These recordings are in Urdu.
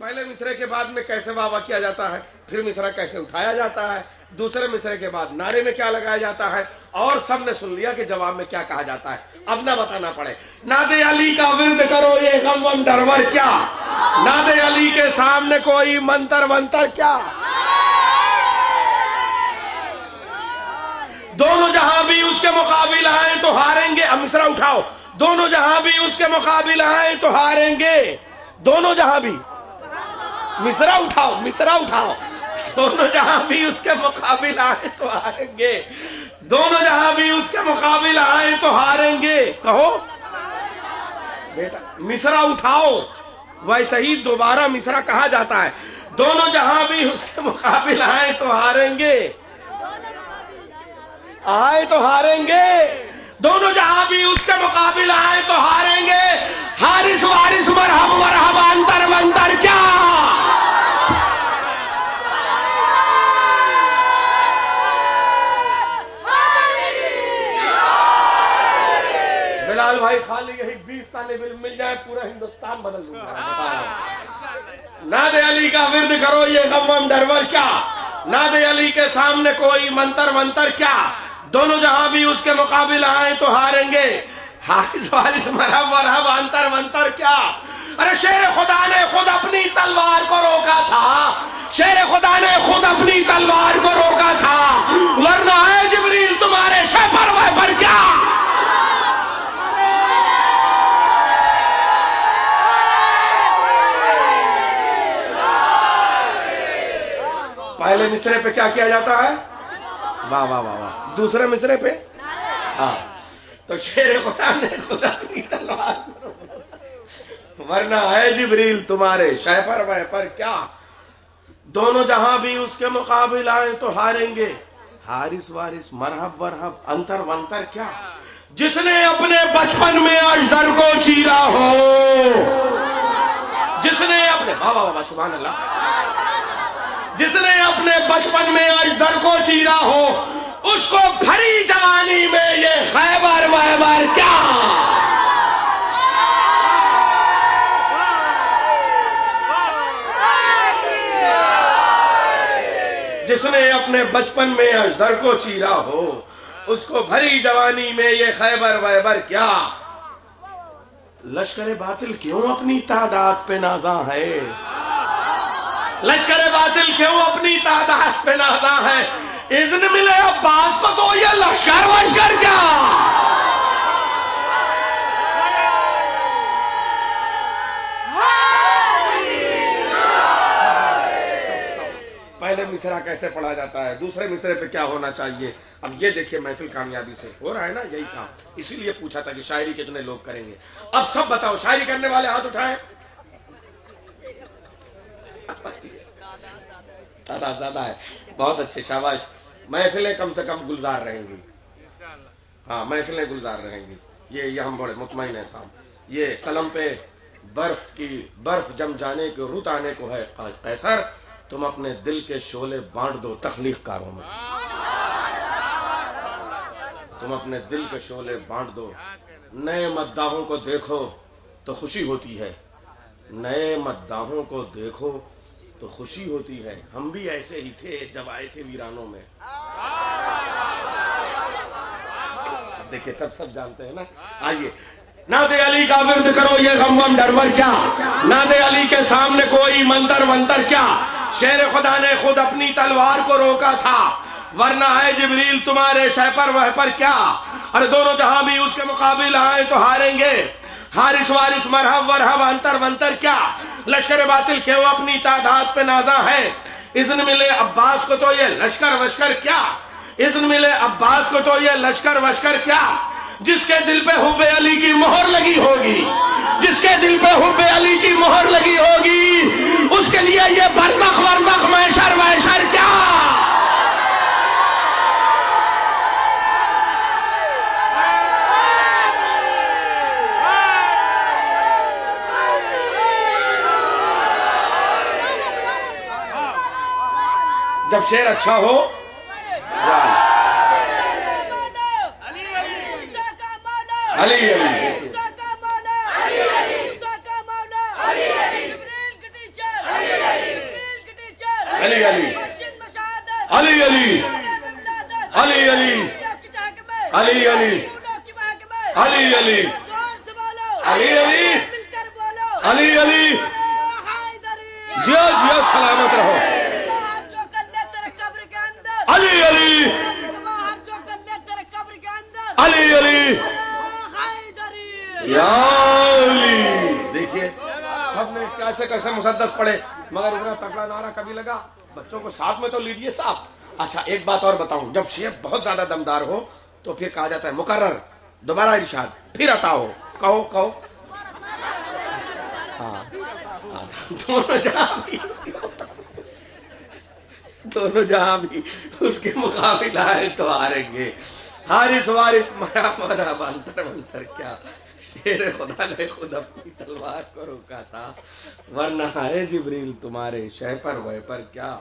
پہلے مصرے کے بعد میں کیسے واہ واہ کیا جاتا ہے، پھر مصرع کیسے اٹھایا جاتا ہے، دوسرے مصرے کے بعد نعرے میں کیا لگایا جاتا ہے، اور سب نے سن لیا کہ جواب میں کیا کہا جاتا ہے. اب نہ بتانا پڑے. ناد علی کا ورد کرو یہ غم وم ڈرور کیا، ناد علی کے سامنے کوئی منتر ونتر کیا. دونوں جہاں بھی اس کے مقابل آئیں تو ہاریں گے. اب مصرع اٹھاؤ. دونوں جہاں بھی اس کے مقابل آئیں تو ہاریں گے. دونوں جہاں بھی. مصرع اٹھاؤ، مصرع اٹھاؤ. دونوں جہاں بھی اس کے مقابل آئیں تو ہاریں گے. دونوں جہاں بھی اس کے مقابل آئیں تو ہاریں گے. کہو بیٹا مصرع اٹھاؤ. ویسے ہی دوبارہ مصرع کہا جاتا ہے. دونوں جہاں بھی اس کے مقابل آئیں تو ہاریں گے. آئے تو ہاریں گے. دونوں جہاں بھی اس کے مقابل آئے تو ہاریں گے. حارث وارث مرحب مرحب انتر منتر کیا. بلال بھائی خالی یہی 20 طالب علم مل جائے پورا ہندوستان بدل دوں گا. ناد علی کا ورد کرو یہ غم وم ڈرور کیا، ناد علی کے سامنے کوئی منتر ونتر کیا. دونوں جہاں بھی اس کے مقابل آئیں تو ہاریں گے. حارث وارث مرحب مرحب انتر منتر کیا. ارے شیر خدا نے خود اپنی تلوار کو روکا تھا. شیر خدا نے خود اپنی تلوار کو روکا تھا، ورنہ اے جبریل تمہارے شیپر ویپر کیا. پہلے مصرے پہ کیا کیا جاتا ہے؟ واہ واہ واہ واہ. دوسرے مصرے پہ ہاں تو شیر خدا نے خود اپنی تلوار ورنہ ہے جبریل تمہارے شیپر ویپر کیا. دونوں جہاں بھی اس کے مقابل آئیں تو ہاریں گے. حارث وارث مرحب ورحب انتر ونتر کیا. جس نے اپنے بچپن میں اژدر کو چیرا ہو، جس نے اپنے واہ واہ واہ سبحان اللہ، جس نے اپنے بچپن میں اژدر کو چیرا ہو، اس کو بھری جوانی میں یہ خیبر ویبر کیا. جس نے اپنے بچپن میں اژدر کو چیرا ہو، اس کو بھری جوانی میں یہ خیبر ویبر کیا. لشکر باطل کیوں اپنی تعداد پہ نازاں ہے، لشکر باطل کیوں اپنی تعداد پہ نازاں ہے. اذن ملے عباس کو تو یہ لشکر وشکر کیا. پہلے مصرع کیسے پڑھا جاتا ہے، دوسرے مصرے پہ کیا ہونا چاہیے. اب یہ دیکھیں محفل کامیابی سے ہو رہا ہے نا یہی کام. اسی لیے پوچھا تھا کہ شاعری کتنے لوگ کریں گے. اب سب بتاؤ شاعری کرنے والے ہاتھ اٹھائیں. تعداد زیادہ ہے، بہت اچھے شاباش. محفلیں کم سے کم گلزار رہیں گی. ہاں محفلیں گلزار رہیں گی. یہ ہم بڑے مطمئن ہیں صاحب. یہ قلم پہ برف جم جانے کے رت آنے کو ہے قیصر. تم اپنے دل کے شعلے بانٹ دو تخلیق کاروں میں. تم اپنے دل کے شعلے بانٹ دو. نئے مداحوں کو دیکھو تو خوشی ہوتی ہے، نئے مداحوں کو دیکھو تو خوشی ہوتی ہے. ہم بھی ایسے ہی تھے جب آئے تھے ویرانوں میں. دیکھیں سب جانتے ہیں نا. آئیے ناد علی کا ورد کرو یہ غم وم ڈرور کیا، ناد علی کے سامنے کوئی منتر ونتر کیا. شیر خدا نے خود اپنی تلوار کو روکا تھا، ورنہ ہے جبریل تمہارے شیپر ویپر کیا. اور دونوں جہاں بھی اس کے مقابل آئیں تو ہاریں گے. حارث وارث مرحب ورحب انتر ونتر کیا. لشکر باطل کیوں اپنی تعداد پہ نازاں ہے. اذن ملے عباس کو تو یہ لشکر وشکر کیا. اذن ملے عباس کو تو یہ لشکر وشکر کیا. جس کے دل پہ حب علی کی مہر لگی ہوگی، جس کے دل پہ حب علی کی مہر لگی ہوگی، اس کے لیے یہ برزخ ورزخ محشر وحشر کیا. جب شعر اچھا ہو علی علی علی علی علی علی علی علی علی علی علی علی علی علی علی علی جیو جیو سلامت رہو علی علی علی علی یا علی. دیکھیے سب نے کیسے کیسے مسدس پڑے مگر اتنا تکڑا نعرہ کبھی لگا. بچوں کو ساتھ میں تو لیجئے صاحب. اچھا ایک بات اور بتاؤں, جب شیخ بہت زیادہ دمدار ہو تو پھر کہا جاتا ہے مکرر, دوبارہ ارشاد, پھر عطا ہو. کہو کہو. دونوں جہاں بھی اس کے مقابل آئے تو ہاریں گے. حارث وارث مرا مرا بانتر بانتر کیا, شیر خدا نے خود اپنی تلوار کو روکا تھا, ورنہ ہے جبریل تمہارے شہ پر وہ پر کیا.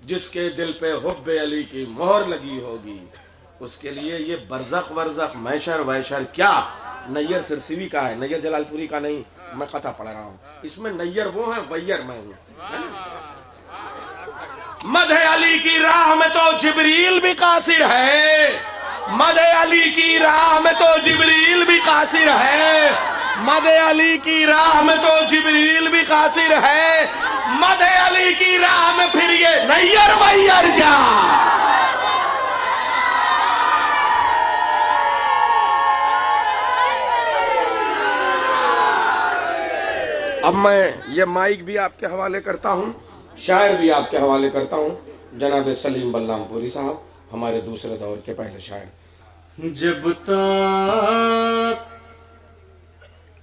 جس کے دل پہ حب علی کی مہر لگی ہوگی اس کے لیے یہ برزخ ورزخ محشر وحشر کیا. نیر سرسوی کا ہے, نیر جلال پوری کا نہیں. میں قطع پڑھ رہا ہوں, اس میں نیر وہ ہیں, ویر میں ہوں. مدح علی کی راہ میں تو جبریل بھی قاصر ہے, مدح علی کی راہ میں تو جبریل بھی قاصر ہے, مدح علی کی راہ میں تو جبریل بھی قاصر ہے, مدح علی کی راہ میں پھر یہ نیر ویر کیا. اب میں یہ مائک بھی آپ کے حوالے کرتا ہوں, شاعر بھی آپ کے حوالے کرتا ہوں, جناب سلیم بلرام پوری صاحب, ہمارے دوسرے دور کے پہلے شاعر. جب تک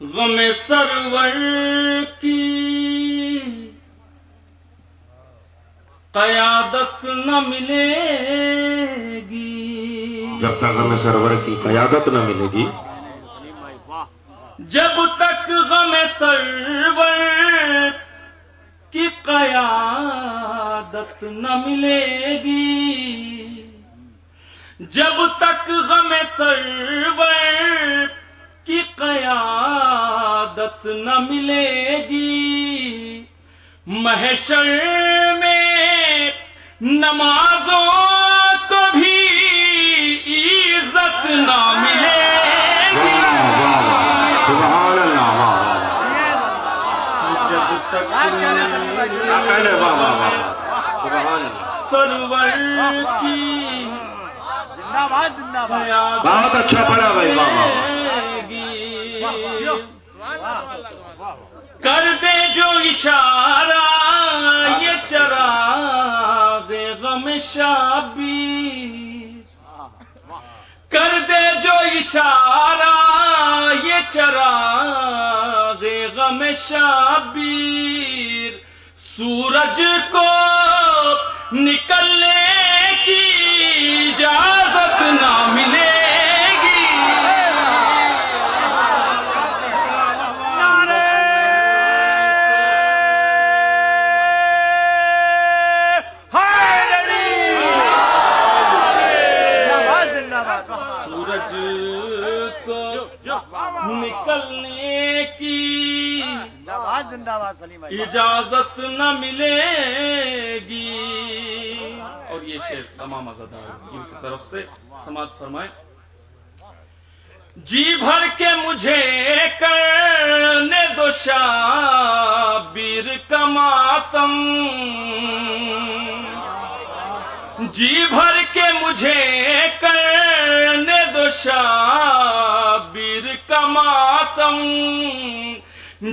غم سرور کی قیادت نہ ملے گی, جب تک غم سرور کی قیادت نہ ملے گی, جب تک غم سرور کی قیادت نہ ملے گی, جب تک غم سرور کی قیادت نہ ملے گی, محشر میں نمازوں کو بھی عزت نہ ملے گی. سبحان اللہ. جب تک سرور کی بہت اچھا پڑھا بھائی, کر دے جو اشارہ یہ چراغ غم شبیر, کر دے جو اشارہ یہ چراغ غم شبیر, سورج کو نکلنے کی اجازت نہ ملے گی. سورج کو نکلنے کی اجازت نہ ملے گی. اور یہ شعر تمام عزادار کی طرف سے سماعت فرمائیں. جی بھر کے مجھے کرنے دو شابیر کا ماتم, جی بھر کے مجھے کرنے دو شابیر کا ماتم,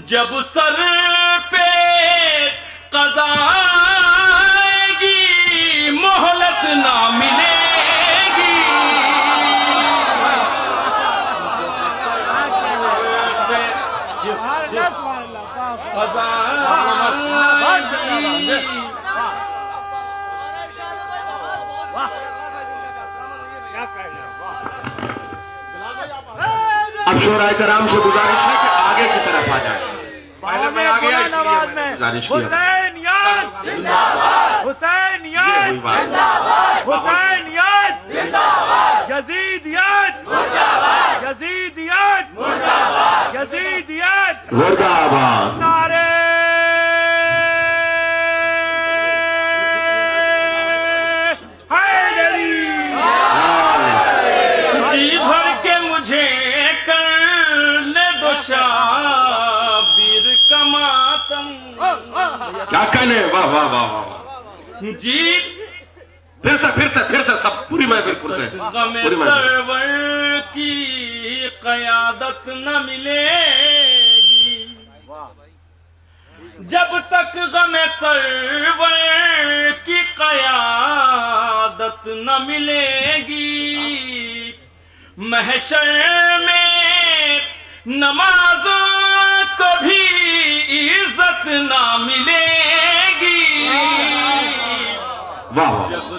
جب سر پہ قضا آئے گی مہلت نہ ملے گی. قضا آئے گی. اب شعراء کرام سے گزارش ہے کہ آگے کی طرف آ جائیں. پہلے میں آ گیا, اس لیے گزارش کیا. حسین یاد زندہ باد, حسین یاد زندہ باد, حسین یاد زندہ باد, یزید یاد مردہ باد, یزید یاد مردہ باد, یزید یاد مردہ باد. نعرے کیا کہنے؟ واہ واہ واہ واہ جی پھر سے سب پوری محفل پر سے غم سرور کی قیادت نہ ملے گی جب تک غم سرور کی قیادت نہ ملے گی محشر میں نمازوں کو بھی عزت نہ ملے گی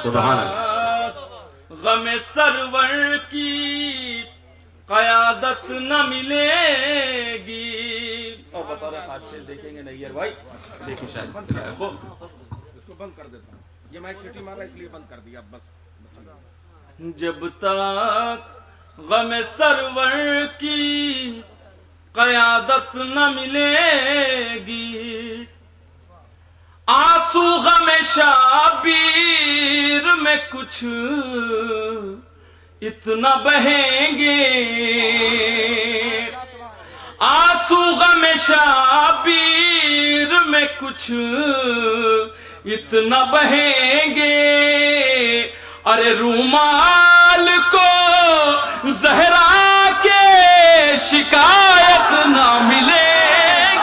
سبحان اللہ غم سرور کی قیادت نہ ملے گی اور بطور خاصے دیکھیں گے نیئر بھائی دیکھیں شاید اس کو بند کر دیتا ہوں یہ مائک سیٹی مارا اس لیے بند کر دیا بس جب تک غم سرور کی قیادت نہ ملے گی آنسو غم شابیر میں کچھ اتنا بہیں گے آنسو غم شابیر میں کچھ اتنا بہیں گے ارے رومال کو زہرا کے شکایت نہ ملے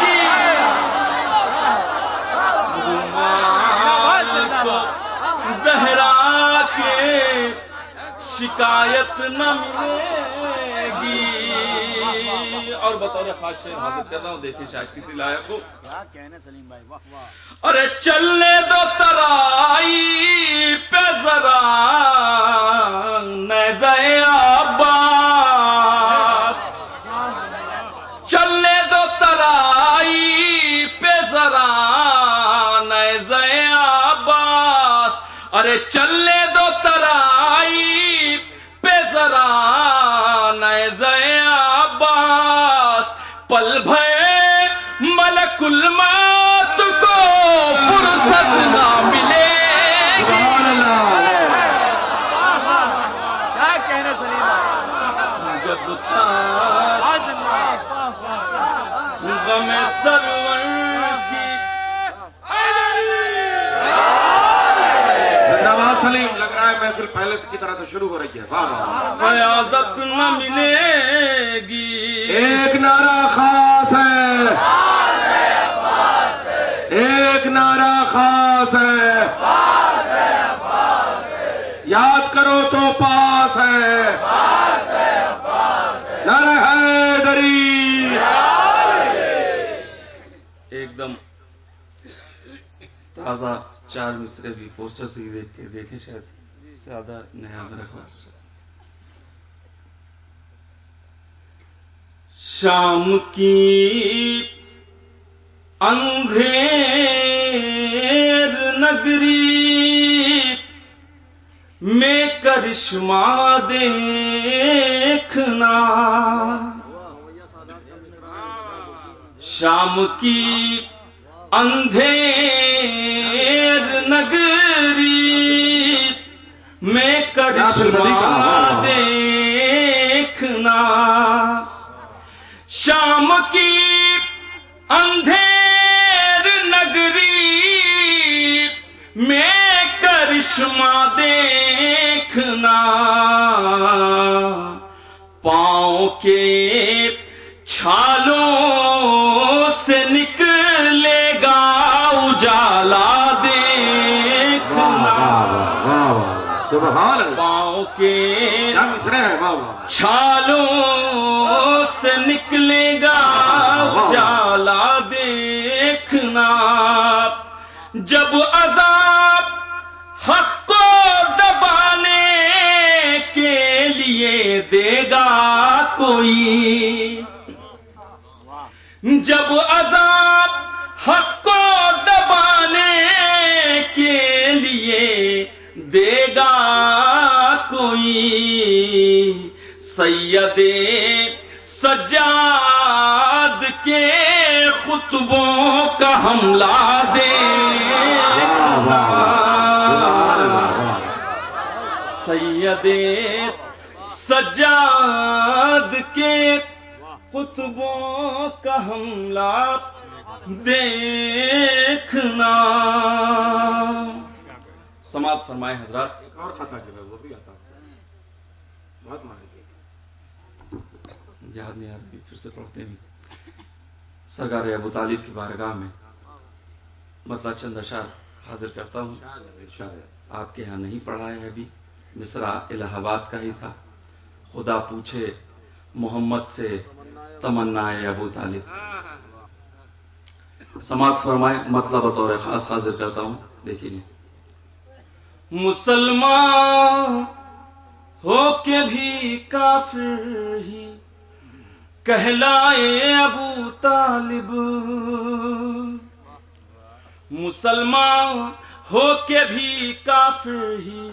گی رومال کو زہرا کے شکایت نہ ملے گی اور بطور خاص شعر حاضر کر رہا ہوں دیکھیں شاید کسی لائق ہو ارے چلنے دو ترائی پہ ذرا نیزہ عباس چلنے دو ترائی پہ ذرا نیزہ عباس ارے چلنے دو ترائی پہ ذرا نیزہ عباس پل بھئے ملک الموت کو فرصت نہ ملے گی کیا کہنا جب تک غم سرور کی نواز سلیم لگ رہا ہے محفل پہلے کی طرح سے شروع ہو رہی ہے قیادت نہ ملے گی ایک نعرہ خاص ہے ایک نعرہ خاص ہے یاد کرو تو پاس ہے نعرہ حیدری ایک دم تازہ چار مصرے بھی پوسٹر سے دیکھ کے دیکھیں شاید زیادہ نیا میرا خاص شام کی اندھیر نگری میں کرشمہ دیکھنا شام کی اندھیر نگری میں کرشمہ دیکھنا شام کی اندھیر نگری میں کرشمہ دیکھنا پاؤں کے چھالوں سے نکلے گا اجالا دیکھنا پاؤں کے چھالوں سے نکلے گا اجالا دیکھنا جب عذاب حق کو دبانے کے لیے دے گا کوئی جب عذاب حق کو دبانے کے لیے دے گا کوئی سید سجاد کے خطبوں کا حملہ دیکھنا سید سجاد کے خطبوں کا حملہ دیکھنا السلام. سماعت فرمائے حضرات. ایک اور خطا جو ہے وہ بھی آتا بہت مانے گی. یاد نہیں آ رہی پھر سے پڑھتے ہیں. سرکار ابو طالب کی بارگاہ میں مطلع چند اشعار حاضر کرتا ہوں. آپ کے ہاں نہیں پڑھا ہے ابھی. مصرع الہ آباد کا ہی تھا. خدا پوچھے محمد سے تمنا ابو طالب. سماعت فرمائے. مطلب بطور خاص حاضر کرتا ہوں. دیکھیے. مسلمان ہو کے بھی کافر ہی کہلائے ابو طالب. مسلمان ہو کے بھی کافر ہی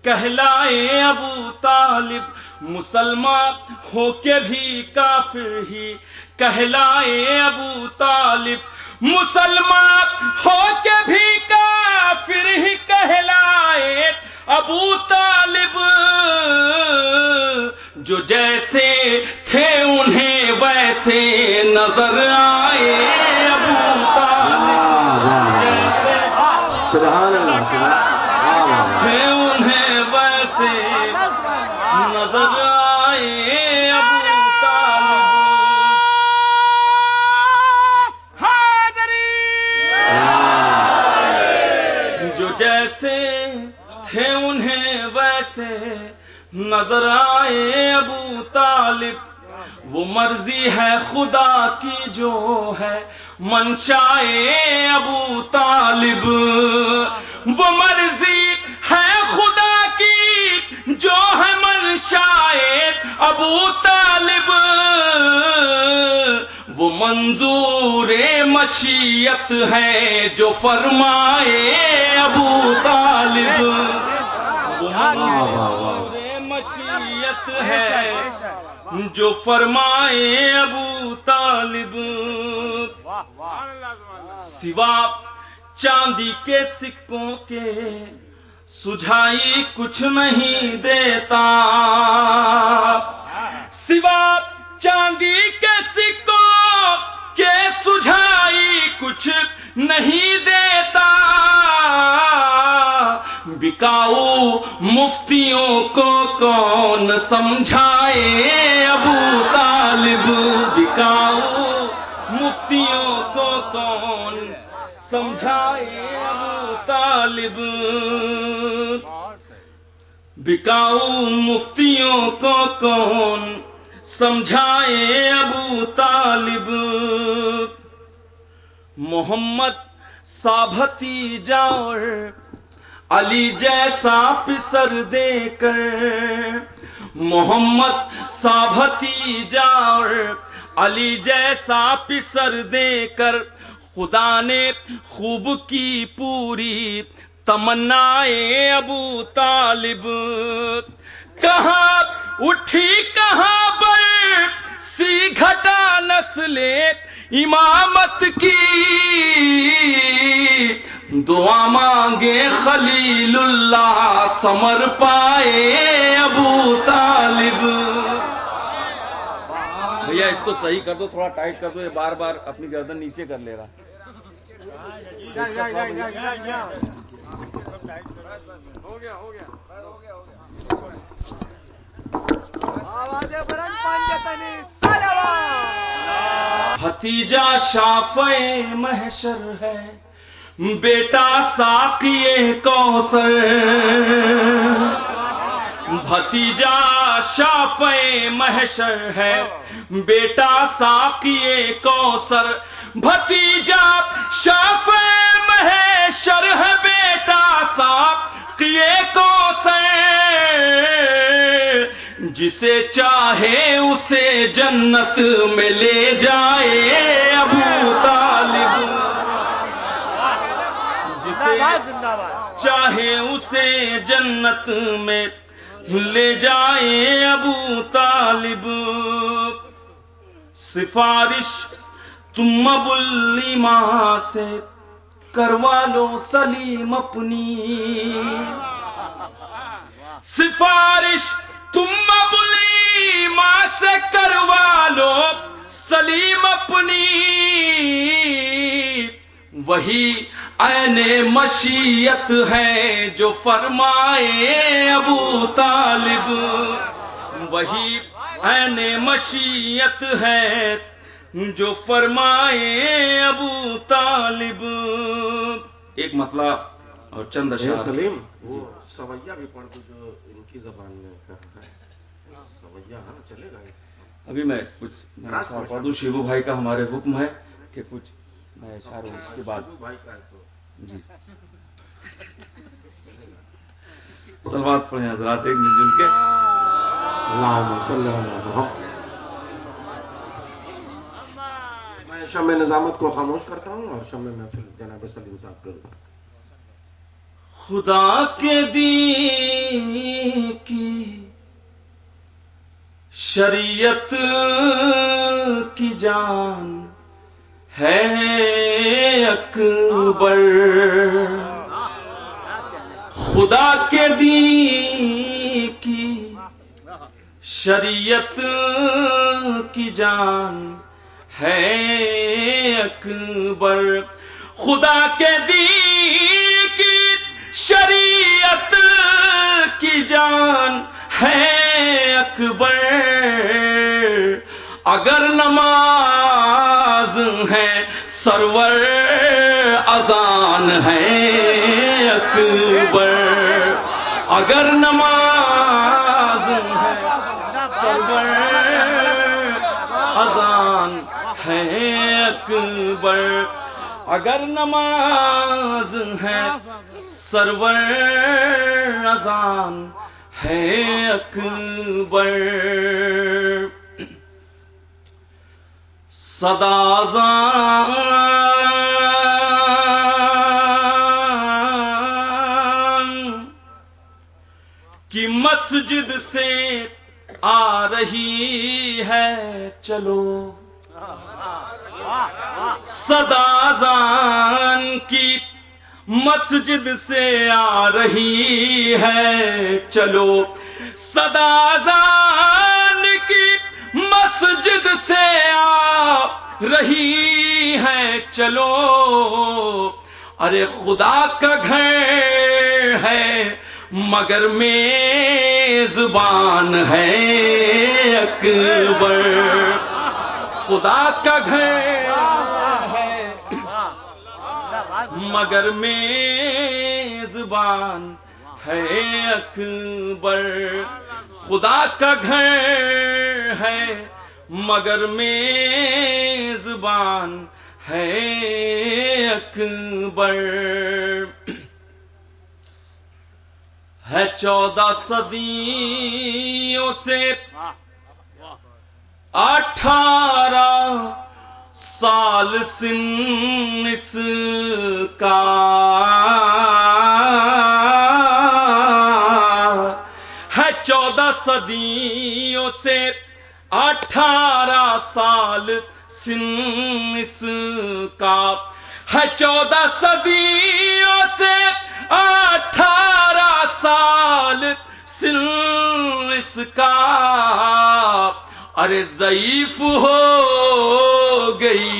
کہلائے ابو طالب. مسلمان ہو کے بھی کافر ہی کہلائے ابو طالب. مسلمان ہو کے بھی کافر ہی کہلائے ابو طالب. جو جیسے تھے انہیں ویسے نظر آئے ابو طالب. جیسے سبحان اللہ تھے انہیں ویسے نظر آئے ابو طالب. جو جیسے تھے انہیں ویسے نظر آئے ابو طالب. وہ مرضی ہے خدا کی جو ہے منشائے ابو طالب. وہ مرضی ہے خدا کی جو ہے منشائے ابو طالب. وہ منظور مشیت ہے جو فرمائے ابو طالب. وہ منظور مشیت ہے جو فرمائے ابو طالب. سوا چاندی کے سکوں کے سجھائی کچھ نہیں دیتا. سوا چاندی کے سکوں کے سجھائی کچھ نہیں دیتا. بکاؤ مفتیوں کو کون سمجھائے ابو طالب. بکاؤ مفتیوں کو کون سمجھائے ابو طالب. بکاؤ مفتیوں کو کون سمجھائے ابو طالب. محمد سا بھتیجا اور علی جیسا پسر دے کر. محمد سا بھتیجا اور علی جیسا پسر دے کر خدا نے خوب کی پوری تمنائے ابو طالب. کہاں اٹھی کہاں پر سی گھٹا نسل امامت کی. دعا مانگے خلیل اللہ ثمر پائے ابو طالب. بھیا اس کو صحیح کر دو. تھوڑا ٹائٹ کر دو. یہ بار بار اپنی گردن نیچے کر لے رہا. بھتیجا شافع محشر ہے بیٹا ساقی کوثر. بھتیجا شافع محشر ہے بیٹا ساقی کوثر. بھتیجا شافع محشر ہے بیٹا ساقی کوثر. جسے چاہے اسے جنت میں لے جائے ابو طالب. جسے چاہے اسے جنت میں لے جائے ابو طالب. سفارش تم ابو الایمان سے کروا لو سلیم اپنی. سفارش تم ابو الایمان سے کروا لو سلیم اپنی. وہی عین مشیت ہے جو فرمائے ابو طالب، وہی عین مشیت ہے جو فرمائے ابو طالب۔ ایک مطلب اور چند اشعار۔ سلیم وہ سویہ بھی پڑھ دو جو ان کی زبان میں کہا ہے، سویہ ہاں چلے گا۔ ابھی میں کچھ اشعار پڑھ دوں، شیبو بھائی کا ہمارے حکم ہے کہ کچھ میں اشعار ہوں، اس کے بعد جی صلوات پڑھیں حضرات ایک مل جل کے۔ اللہم صلی علی محمد۔ میں شمع نظامت کو خاموش کرتا ہوں اور شمع محفل جناب سلیم صاحب کروں۔ خدا کے دین کی شریعت کی جان ہے اکبر، خدا کے دین کی شریعت کی جان ہے اکبر، خدا کے دین کی شریعت کی جان ہے اکبر، اگر نماز ہے سرور اذان ہے اکبر، اگر نماز ہے سرور اذان ہے اکبر، اگر نماز ہے سرور اذان ہے اکبر، صدا اذان کی مسجد سے آ رہی ہے چلو، صدا اذان کی مسجد سے آ رہی ہے چلو، صدا اذان کی مسجد سے آ رہی ہے چلو، ارے خدا کا گھر ہے مگر میزبان ہے اکبر، خدا کا گھر ہے مگر میزبان ہے اکبر، خدا کا گھر ہے مگر میزبان ہے اکبر، ہے 14 صدیوں سے 18 سال سن اس کا، ہے 14 صدیوں سے 18 سال سن اس کا، ہے 14 صدیوں سے 18 سال سن اس کا، ارے ضعیف ہو گئی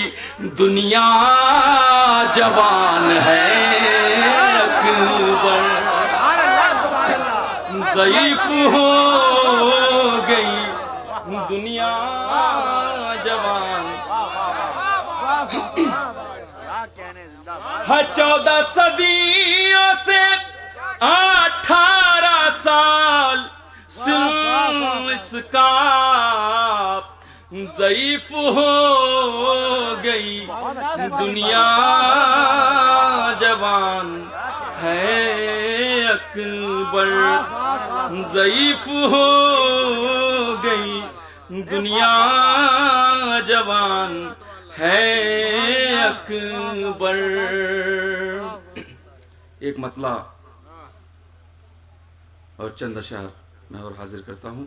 دنیا جوان ہے اکبر، ضعیف ہو گئی دنیا جوان، ہے 14 صدیوں سے 18 سال سن اس کا، ضعیف ہو گئی دنیا جوان ہے اکبر، ضعیف ہو گئی دنیا جوان ہے اکبر۔ ایک مطلع اور چند اشعار میں اور حاضر کرتا ہوں،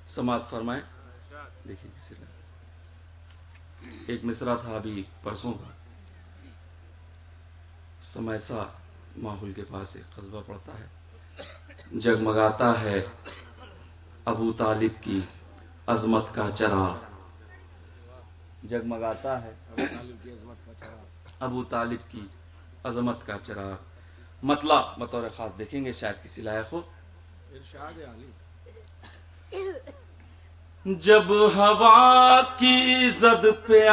سماعت فرمائیں۔ دیکھیے کسی نے ایک مصرع تھا ابھی پرسوں کا، سمیسا ماحول کے پاس ایک قصبہ پڑتا ہے، جگمگاتا ہے ابو طالب کی عظمت کا چراغ، جگمگاتا ہے ابو طالب کی عظمت کا چراغ، ابو طالب کی عظمت کا چراغ. مطلع بطور خاص دیکھیں گے شاید کسی لائق ہو. جب ہوا کی زد پہ آ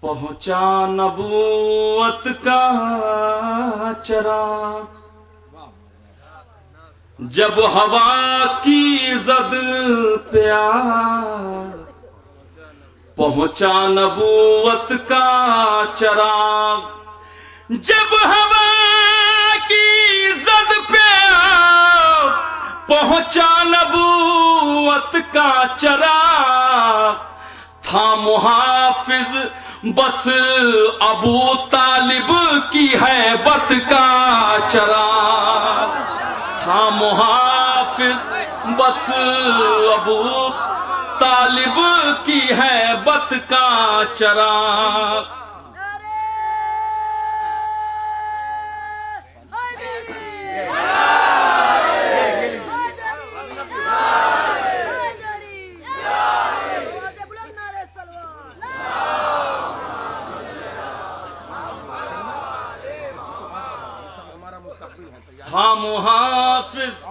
پہنچا نبوت کا چراغ. جب ہوا کی زد پہ آ پہنچا نبوت کا چراغ. جب ہوا کی زد پہ آ پہنچا نبوت کا چراغ. تھا محافظ بس ابو طالب کی ہیبت کا چراغ. تھا محافظ بس ابو طالب کی ہیبت کا چراغ. تھا محافظ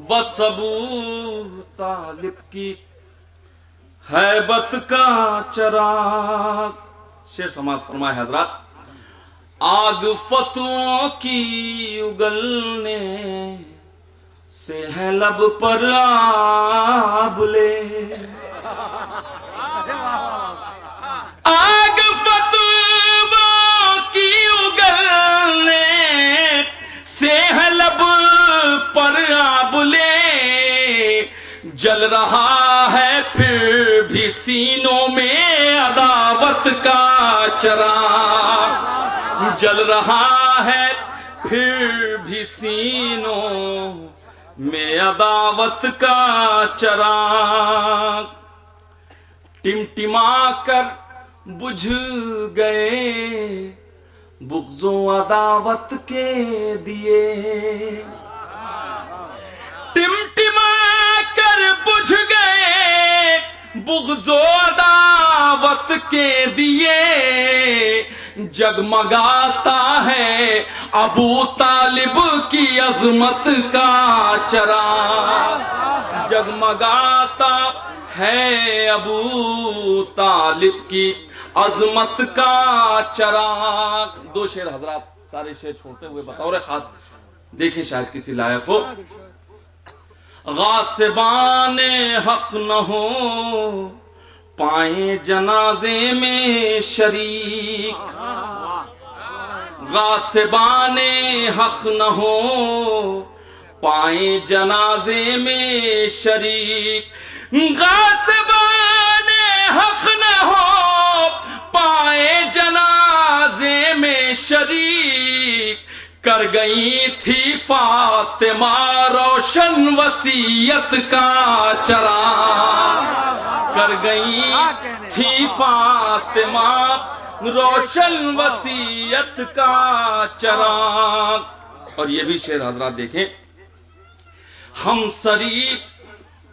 بس ابو طالب کی ہیبت کا چراغ. شعر سماعت فرمائے حضرات. آگ فتووں کی اگلنے سے ہے لب پر آبلے. آگ فتووں کی اگلنے سے ہے لب پر آبلے. جل رہا ہے پھر بھی سینوں میں عداوت کا چراغ. جل رہا ہے پھر بھی سینوں میں عداوت کا چراغ. ٹمٹما کر بجھ گئے بغض و عداوت کے دیے. ٹمٹما کر بجھ گئے بغض و عداوت کے دیے. جگمگاتا ہے ابو طالب کی عظمت کا چراغ. جگمگاتا ہے ابو طالب کی عظمت کا چراغ. دو شعر حضرات سارے شعر چھوڑتے ہوئے بطور خاص دیکھیں شاید کسی لائق ہو. غاصبان حق نہ ہو پائیں جنازے میں شریک. غاصبان حق نہ ہو پائیں جنازے میں شریک. غاصبان حق نہ ہو پائیں جنازے میں شریک. کر گئی تھی فاطمہ روشن وصیت کا چراغ. کر گئی تھی فاطمہ روشن وصیت کا چراغ. اور یہ بھی شعر حضرات دیکھیں. ہم سری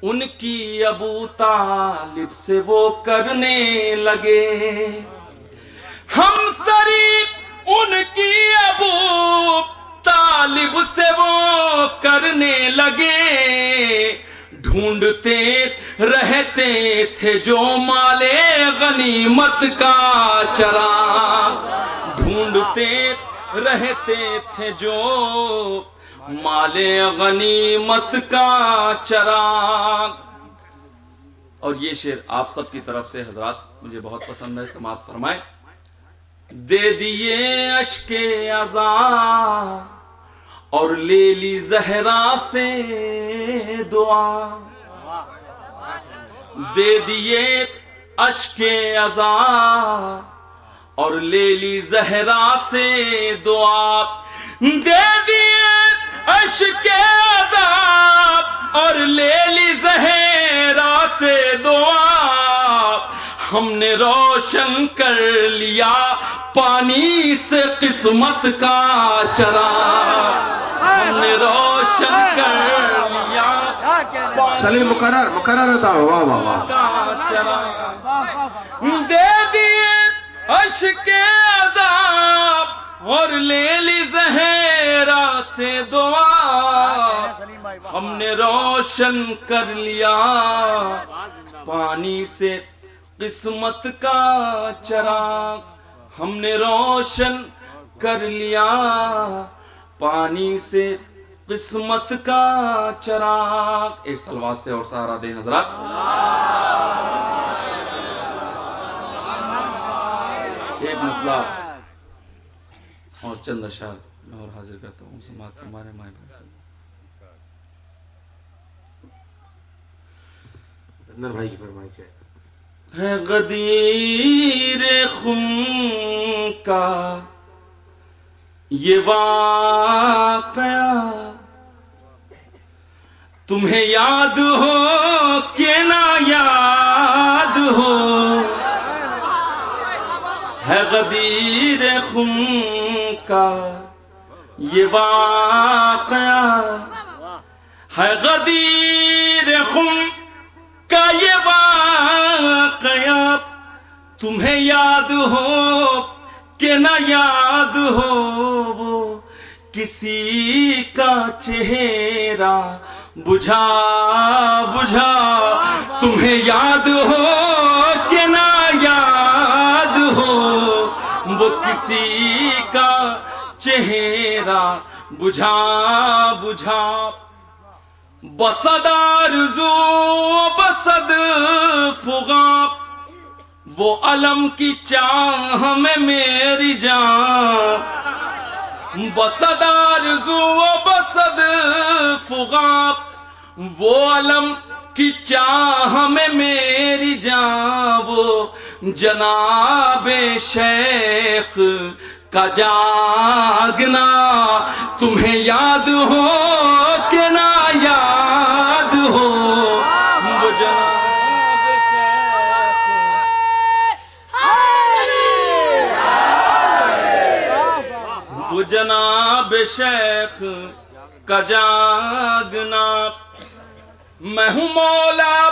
ان کی ابو طالب سے وہ کرنے لگے. ہم سری ان کی ابو طالب سے وہ کرنے لگے. ڈھونڈتے رہتے تھے جو مال غنیمت کا چراغ. ڈھونڈتے رہتے تھے جو مال غنیمت کا چراغ. اور یہ شعر آپ سب کی طرف سے حضرات مجھے بہت پسند ہے. سماعت فرمائے. دے دیے اشک عزا اور لے لی زہرا سے دعا. دے دیے اشک عزا اور لے لی زہرا سے دعا. دے دیے اشک عزا اور لے لی زہرا سے دعا. ہم نے روشن کر لیا پانی سے قسمت کا چراغ. ہم نے روشن کر لیا سلیم مقرر ہوتا ہو. واہ واہ واہ. دے دیے عشق عذاب اور لے لی زہرا سے دعا. ہم نے روشن کر لیا پانی سے قسمت کا چراغ. ہم نے روشن کر لیا پانی سے قسمت کا چراغ. ایک سلوات سے اور سہارا دیں حضرات. ایک مطلب اور چند اشعار میں اور حاضر کرتا ہوں. سماعت فرمانے مائے بھائی. اندر بھائی کی فرمائش ہے غدیر خم کا یہ واقعہ تمہیں یاد ہو کہ نہ یاد ہو. ہے غدیر خم کا یہ واقعہ ہے غدیر خم کا یہ واقعہ تمہیں یاد ہو کہ نہ یاد ہو. وہ کسی کا چہرہ بجھا بجھا تمہیں یاد ہو کہ نہ یاد ہو. وہ کسی کا چہرہ بجھا بجھا. بصد آرزو بصد فغاں وہ علم کی چاہ میں میری جان. بصد آرزو بصد فغاں وہ علم کی چاہ میں میری جان. وہ جناب شیخ کا جاگنا تمہیں یاد ہو کہ نہ یاد ہو. وہ جناب شیخ وہ جناب شیخ کا جاگنا. میں ہوں مولا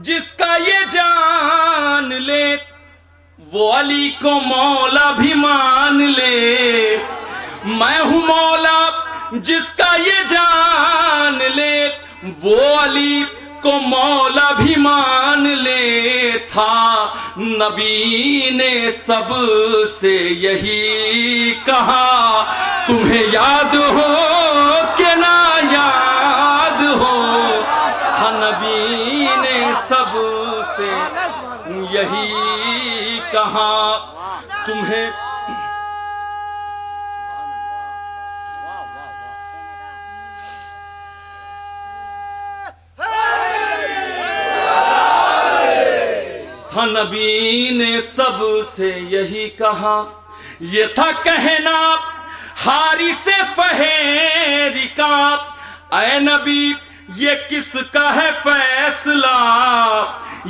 جس کا یہ جان لے وہ علی کو مولا بھی مان لے. میں ہوں مولا جس کا یہ جان لے وہ علی کو مولا بھی مان لے. تھا نبی نے سب سے یہی کہا تمہیں یاد ہو کہ نہ یاد ہو. تھا نبی نے سب سے یہی کہا تمہیں تھا نبی نے سب سے یہی کہا. یہ تھا کہنا ہاری سے فہری کا اے نبی یہ کس کا ہے فیصلہ.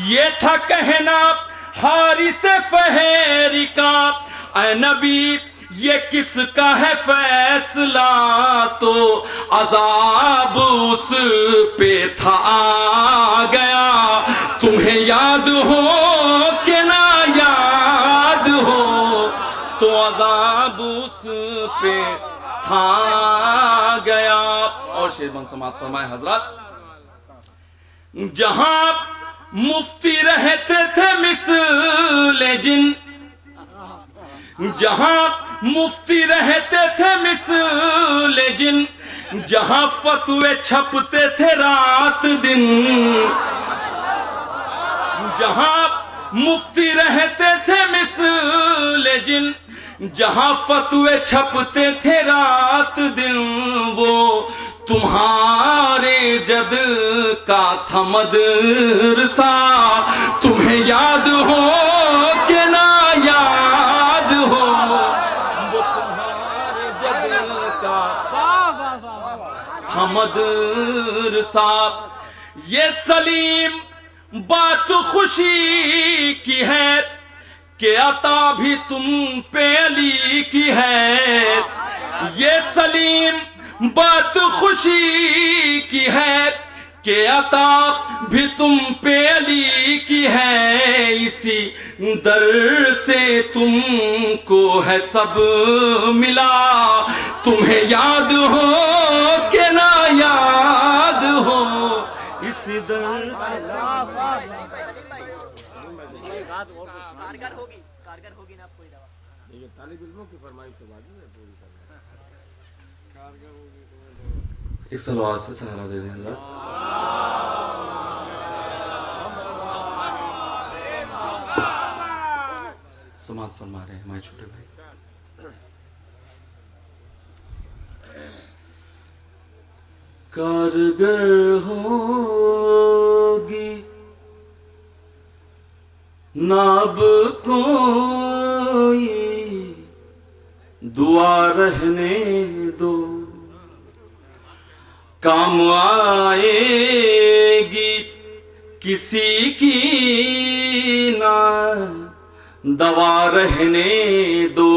یہ تھا کہنا ہاری سے فہری کا اے نبی یہ کس کا ہے فیصلہ. تو عذاب اس پہ تھا آ گیا تمہیں یاد ہو کہ نہ یاد ہو. تو عذاب اس پہ تھا آ گیا. اور شعر بند سماعت فرمائے حضرات. جہاں مفتی رہتے تھے مثل جن جہاں مفتی رہتے تھے مثل جن جہاں فتوے چھپتے تھے رات دن. جہاں مفتی رہتے تھے مثل جن جہاں فتوے چھپتے تھے رات دن. وہ تمہارے جد کا تھا مدرسہ تمہیں یاد ہو کہ نہ یاد ہو. وہ تمہارے جد کا تھا مدرسہ. یہ سلیم بات خوشی کی ہے کہ عطا بھی تم پہ علی کی ہے. یہ سلیم بات خوشی کی ہے کہ عطا بھی تم پہ علی کی ہے، اسی در سے تم کو ہے سب ملا، تمہیں یاد ہو کہ نہ یاد ہو اسی در سے۔ کارگر ہوگی نا آپ کوئی دوا۔ یہ طالب علموں کی فرمائش تو واجب ہے پوری کرنا۔ ایک صلوات سے سہارا دے دیں اللہ۔ سماعت فرما رہے ہیں ہمارے چھوٹے بھائی۔ کارگر ہوگی ناب کوئی دعا رہنے دو، کام آئے گی کسی کی نہ دوا رہنے دو،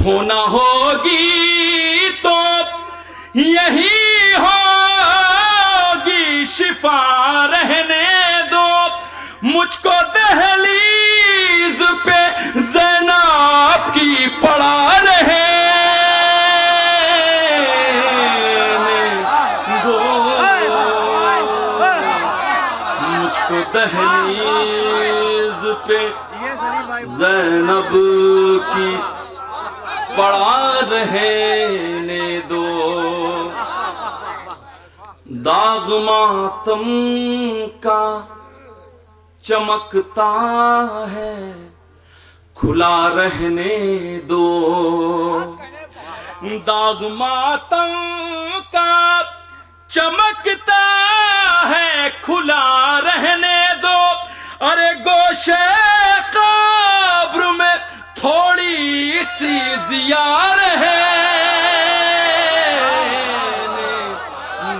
ہونا ہوگی تو یہی ہوگی شفا رہنے دو، مجھ کو دہلیز پہ زینب کی پڑا رہے دو، مجھ کو دہلیز پہ زینب کی پڑا رہنے دو، داغ ماتم کا چمکتا ہے کھلا رہنے دو، داغ ماتم کا چمکتا ہے کھلا رہنے دو، ارے گوشے قبر میں تھوڑی سی ضیا رہنے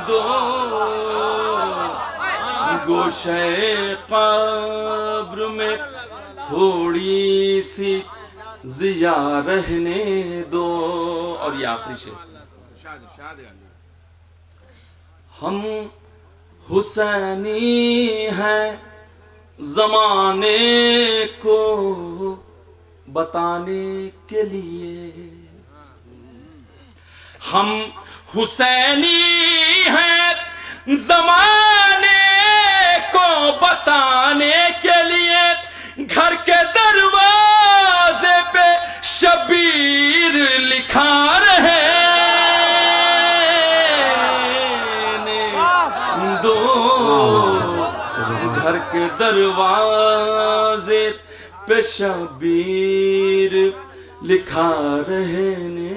دو، گوشے قبر میں تھوڑی سی ضیا رہنے دو۔ اور یہ آخری شعر، ہم حسینی ہیں زمانے کو بتانے کے لیے، ہم حسینی ہیں زمانے کو بتانے کے لیے، گھر کے دروازے پہ شبیر لکھا رہے دو، گھر کے دروازے پہ شبیر لکھا رہنے